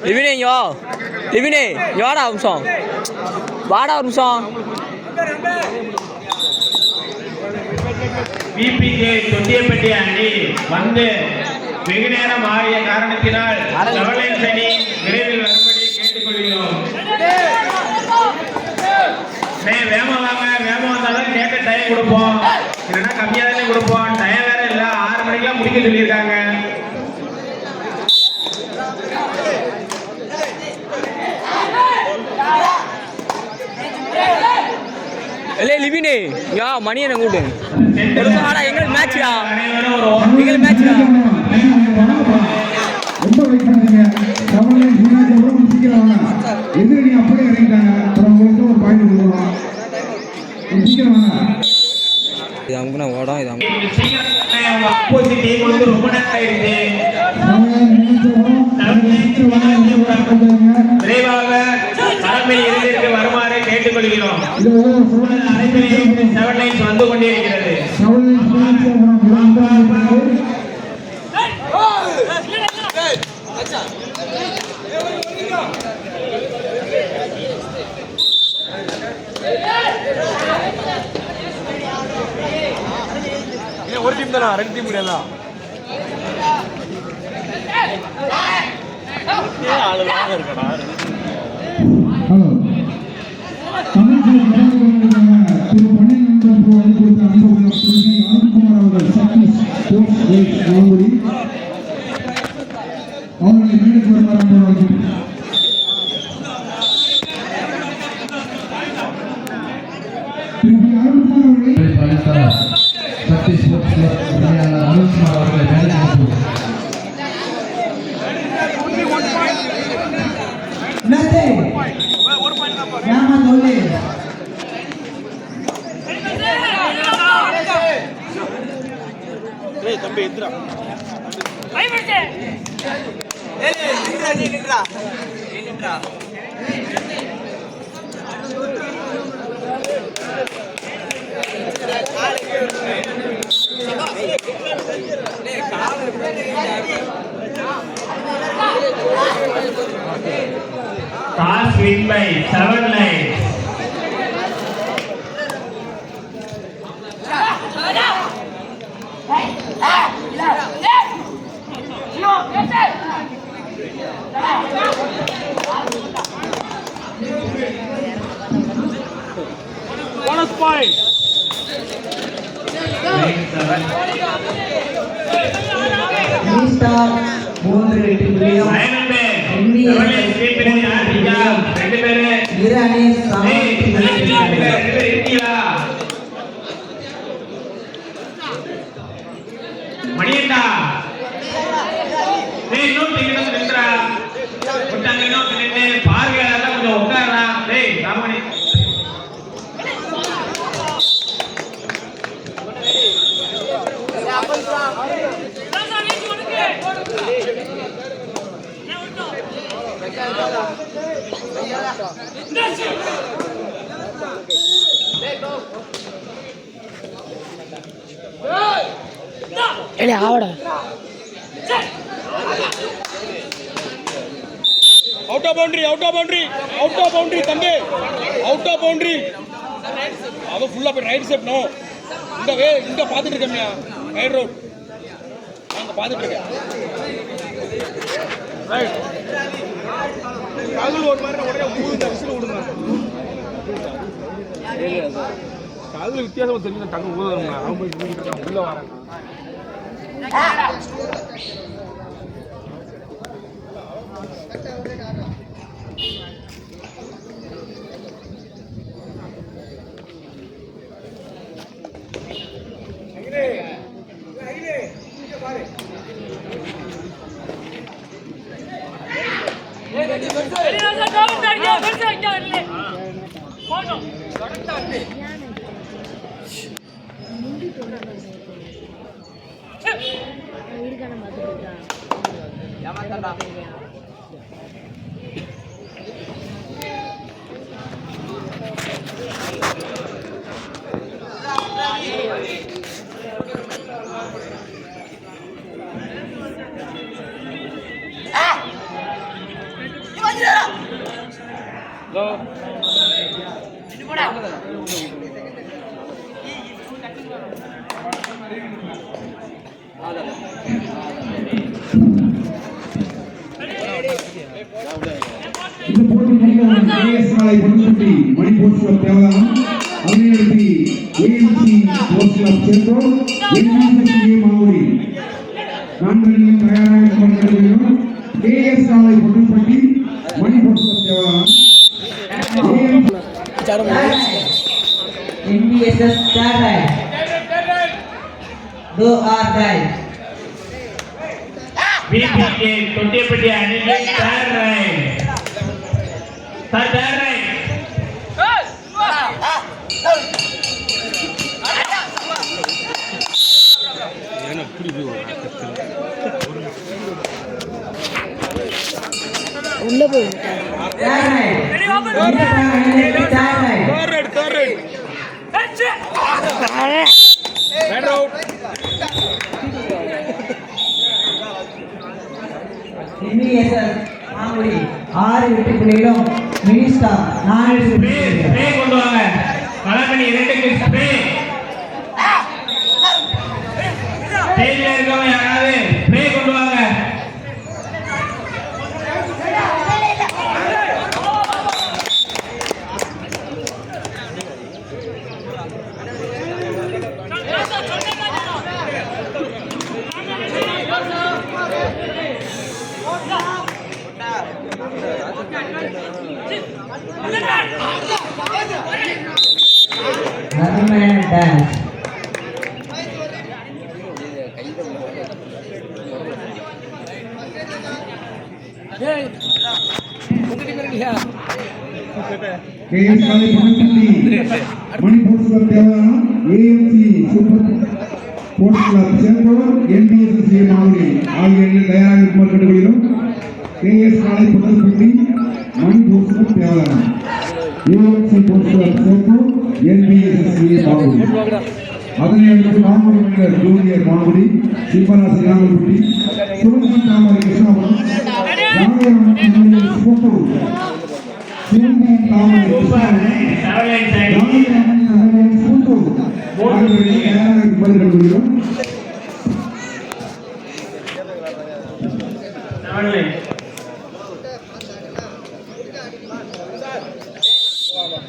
லிவினே இங்க வா. லிவினே இங்க வாடா ஒரு நிமிஷம். வாடா ஒரு நிமிஷம். பிபிகே தொட்டியப்பட்டி அணி வந்து வெகு நேரம் ஆகிய காரணத்தினால் செவலைன் அணி விரைவில் வரும்படி கேட்டுக்கொள்கிறோம். வேகமா வாங்க, வேகமா வந்தாலும் கேட்ட டைம் கொடுப்போம், இல்லைன்னா கம்மியாக தானே கொடுப்போம். டைம் வேற இல்லை, 6 மணிக்கெல்லாம் முடிக்க சொல்லியிருக்காங்க. இல்லை லிவினே யா மணி என்ன கூட்டு வாடா. எங்களுக்கு மேட்ச்டா, எங்களுக்கு மேட்ச்டா. ரொம்ப வெயிட் பண்ணுங்க. செவலைன் சீக்கிரம் வாங்க. எதிரணி அப்படியே இறங்கிட்டாங்க. அப்புறம் உங்களுக்கு ஒரு பாயிண்ட் கொடுக்கலாம். சீக்கிரம் வாங்க. இது அவங்க ஓடம். இது அவங்க ஆப்போசிட் டீம் வந்து ரொம்ப நேரம் ஆயிடுச்சு. விரைவாக தலைமை இறுதிக்கு வருமாறு கேட்டுக்கொள்கிறோம். செவன் லைன்ஸ் வந்து கொண்டிருக்கிறது. ஒரு டீம் தானா, 2 டீம் கிடையாதா? இருக்கடா. ஹலோ தம்பி எந்திரா Toss win by 7 lines. bonus point. மணியண்டா இன்னும் டிக்கெட் நின்றா கொஞ்சம் இன்னும் நின்று பார்வையாளர் கொஞ்சம் உட்காரா. டேய் ராமணி ஆவடா. Out of boundary, out of boundary, out of boundary தம்பி, அவுட் ஆஃப் பவுண்டரி. அவ ஃபுல்லா போய் ரைட் சைடு நோ. இந்த பாத்துட்டு இருக்கேன்யா, ரைட் ரோட் அங்க பாத்துட்டு இருக்கேன். ரைட் கால் ஒரு மாதிரி உடனே மூணு விசில் விடுங்க. கால் வித்தியாசமா தெரிஞ்சு டக்கு ஊதுறங்க. அவங்க போய் உள்ள வராங்க. இந்த போட்டி முடிந்தவுடன் கேஎஸ் காலை பொன்னுப்பட்டி மணி போஸ்ட் கிளப் தேவதானம், அதனையடுத்து AMC post club Sethur, NSSA Mavuri நான்கு அணிகளும் தயாராக கொண்டிருக்கிறோம். கேஎஸ் காலை Ponnuppatti Mani post club Devadhanam, NBSS third right. Do or die. BBK Thottiyappatti அணிக்கு தேர்ட் ரைட். Third right. உள்ள போய் third right. Third right. Third right. Red out. NBSS Mangudi 6 வெற்றிப்புள்ளிகளும் மினிஸ்டார் 4 வெற்றிப்புள்ளிகளும். ஸ்ப்ரே கொண்டு வாங்க. களமணி 2க்கு ஸ்ப்ரே. ஸ்டேஜ்ல இருக்கவங்க யாராவது ஸ்ப்ரே கொண்டு வாங்க. Rubberman dance. கேஎஸ் காலை Ponnuppatti Mani post club Devadhanam, AMC super sports club Sethur, NBSSA Mavuri ஆகிய அணிகள் தயாராக இருக்குமாறு கேட்டுக்கொள்கிறோம். கேஎஸ் காலை Ponnuppatti Mani post club Devadhanam, AMC post club Sethur, NBSSA Mavuri. அதனை அடுத்து மாமூரி மனிதர் junior Mavuri, Sivarasi Ramakutti, Suresh Thamarai Krishnapuram, Rameswaram sport Sivanthi Thamarai Krishnapuram, Saravanan side. Rameswaram sport ஆகியோரை தயாராக இருக்குமாறு கேட்டுக்கொள்கிறோம். சரவணன்.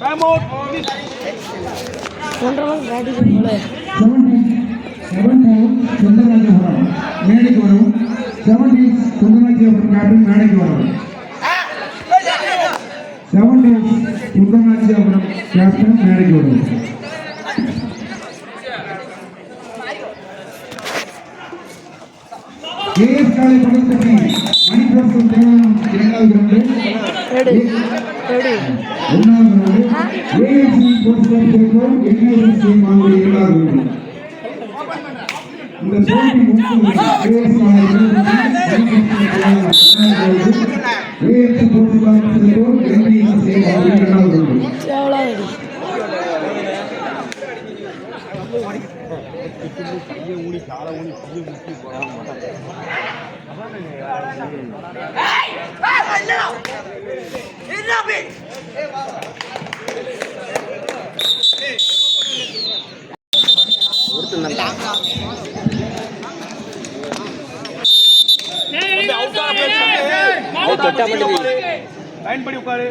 Time out. 17 சுந்தரராஜபுரம் மேடைக்கு வரும். 17 சுந்தரராஜபுரம் கேப்டன் மேடைக்கு வரும். 17 சுந்தரராஜபுரம் கேப்டன் மேடைக்கு வரும். கேஎஸ் காலை பொன்னுப்பட்டி மணி போஸ்ட் தேவதானம் 2வது ரவுண்டு. 1வது round AMC post club Sethur, NSSA Mavuri 2வது ரவுண்டு. இந்த போட்டி முடிந்தவுடன் கேஎஸ் காலை பொன்னுப்பட்டி மணி போஸ்ட் கிளப் தேவதானம் 1வது round, AMC post club Sethur, NSSA Mavuri 2வது ரவுண்டு. லைன் படி உட்காரு.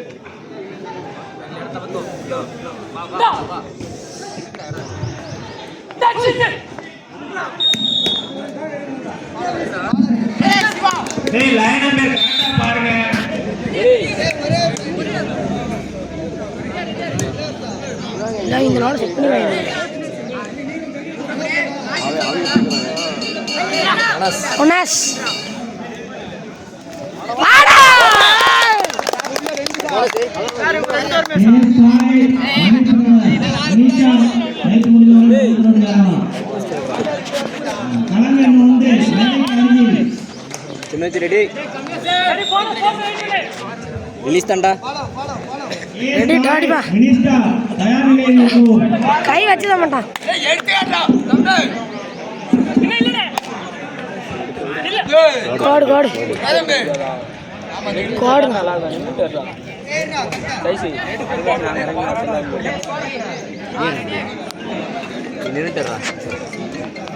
டேய் லைன் நம்பர் கரெக்ட்டா பாருங்க. இந்த நாள் செட் பண்ணி ஒனாஸ் வாடா ரெடி ரிலீஸ் தான்டா. ரெடி டாடிபா கை வச்சுதான் மாட்டான். கோடு கோடு கோடு நிறுத்தா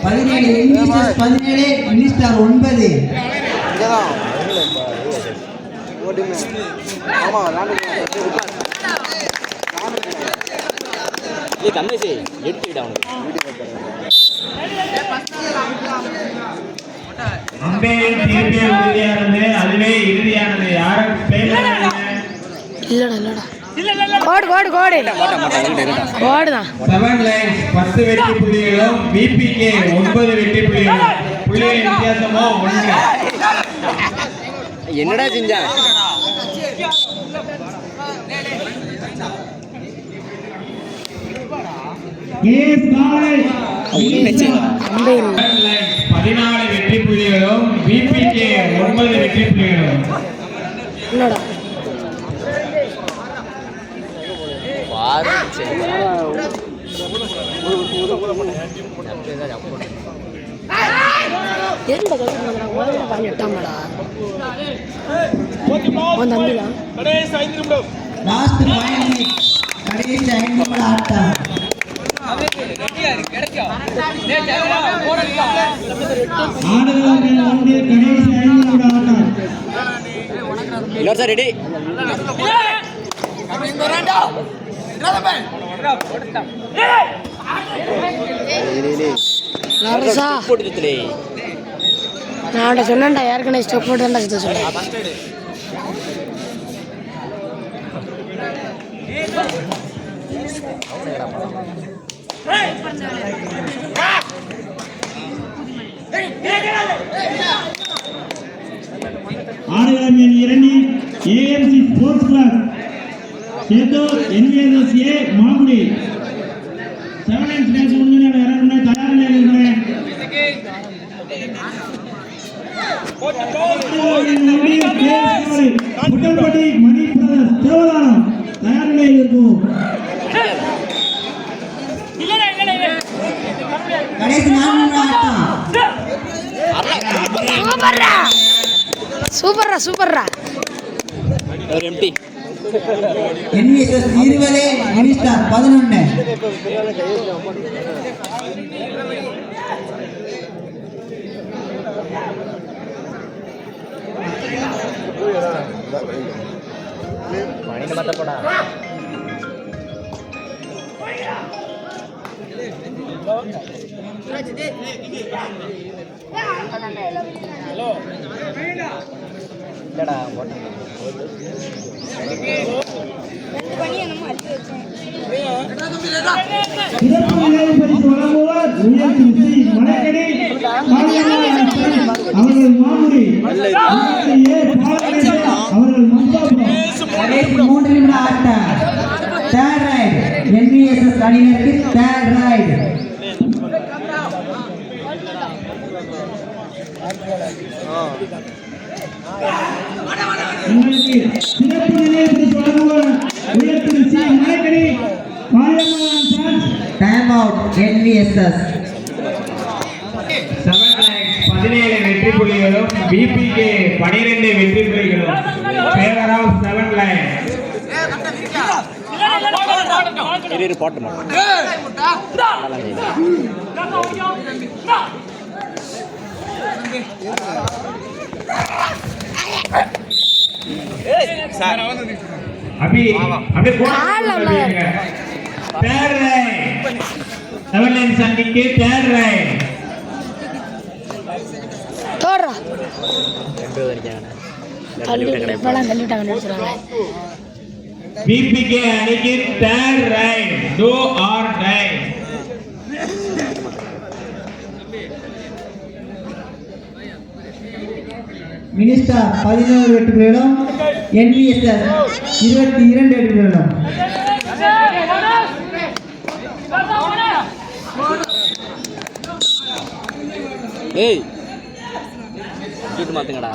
17 NVSS 17 மினிஸ்டார் 9. கமலேஷ் எடுத்துக்கிட்ட அவனுக்கு அம்பேரின் தீர்ப்பே உறுதியானது, அதுவே இறுதியானது. யாரும் இல்லடா கோடு கோடு கோடு கோடு தான். 7 லைன்ஸ் 10 வெற்றி புள்ளிகளும் பிபிகே 9 வெற்றி புள்ளிகளும். புள்ளிகளின் வித்தியாசமோ 1. என்னடா செஞ்சா கேஎஸ் காலேஜ் 14 வெற்றி புள்ளிகளும் பிபிகே 9 வெற்றி புள்ளிகளும். என்னடா பண்ணிட்டாமடா உன் தம்பிதான். கடைசி 5 நிமிடம். Last 5 minutes. கடைசி 5 நிமிட ஆட்டம். ஆடுகளத்தில் வந்து கடைசி 5 நிமிட ஆட்டம். இல்ல சார் ரெடி போட்டுலே நான் சொன்னேன்டா ஏற்கனவே ஸ்டெப் போட்டு தான் சுத்த சொல்றேன். ஆடுகளம் எண் 2 AMC sports club Sethur NVSS A Mangudi. 7 lines match முடிஞ்சு இறங்குன தயார் நிலையில் இருக்கிறேன். புட்டல்பட்டி மணி பிரதர்ஸ் தேவதானம் தயார் நிலையில் இருக்கும். கடைசி 4 நிமிட ஆட்டம். சூப்பர்ரா சூப்பர்ரா. ஒரு எம்டி NVSS 20 மினிஸ்டார் 11. மணிக்கு மத்தப்படா இல்லடா சிறப்பு நினைவு பரிசு வழங்குவார் உயர்த்தி ஸ்ரீ மலைக்கடி அவர்கள் மாங்குடி. அவர்கள் மந்தாபுரம். கடைசி 3 நிமிட ஆட்டம். Third right. NVSS அணியினருக்கு தேர்ட் ரைட். உங்களுக்கு சிறப்பு நினைவு பரிசு வழங்குவார் உயர்த்தி Sri Malaikkadi Mariamman sons. Time out NVSS. 7 lines 17 வெற்றி புள்ளிகளும் பிபிகே 12 வெற்றி புள்ளிகளும். Favour of 7 lines. இரு போட்டு மாட்டோம் அபி அப்படியே போடுங்க. தேர்ட் ரைட் 7 லைன்ஸ் அன்னைக்கு தேர்ட் ரைட். தோடுறா 2 வரைக்கும் தள்ளிவிட்டாங்க நினைச்சுறாங்க. பிபிகே அணிக்கு third right. Do or die. Mini star 11 வெற்றி புள்ளிகளும் NVSS 22 வெற்றி புள்ளிகளும். ஏய் கீட்டு மாத்துங்கடா.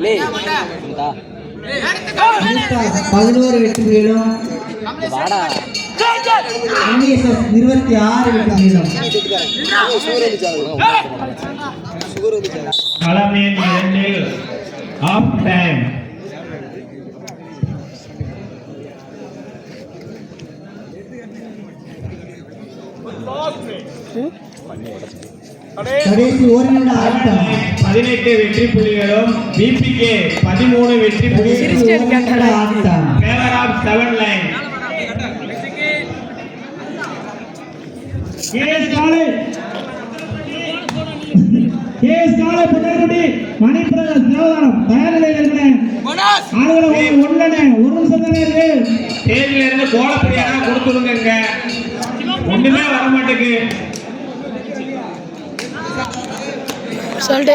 லே இந்தா மினிஸ்டார் 11 வெற்றி புள்ளிகளும் வாடா NVSS 26 வெற்றி புள்ளிகளும். களம் எண் 2 ஆஃப் டைம். கடைசி ஒரு நிமிட ஆட்டம் 18 வெற்றி புள்ளிகளும் பிபிகே 13 வெற்றி புள்ளிகளும் கடைசி ஒரு நிமிட ஆட்டம் ஃபேவர் ஆஃப் 7 லைன் கேஎஸ் காலை புனர்குடி மணிப்பிரகாஷ் தேவதானம் தயார் நிலையில் இருக்கிறேன் ஆளுகளை ஒன்றுனே ஒரு நிமிஷம் தானே இருக்கு ஸ்டேஜ்ல இருந்து கோலப்படியாக கொடுத்துருங்க ஒண்ணுமே வர மாட்டேங்குது சொல்லிட்டு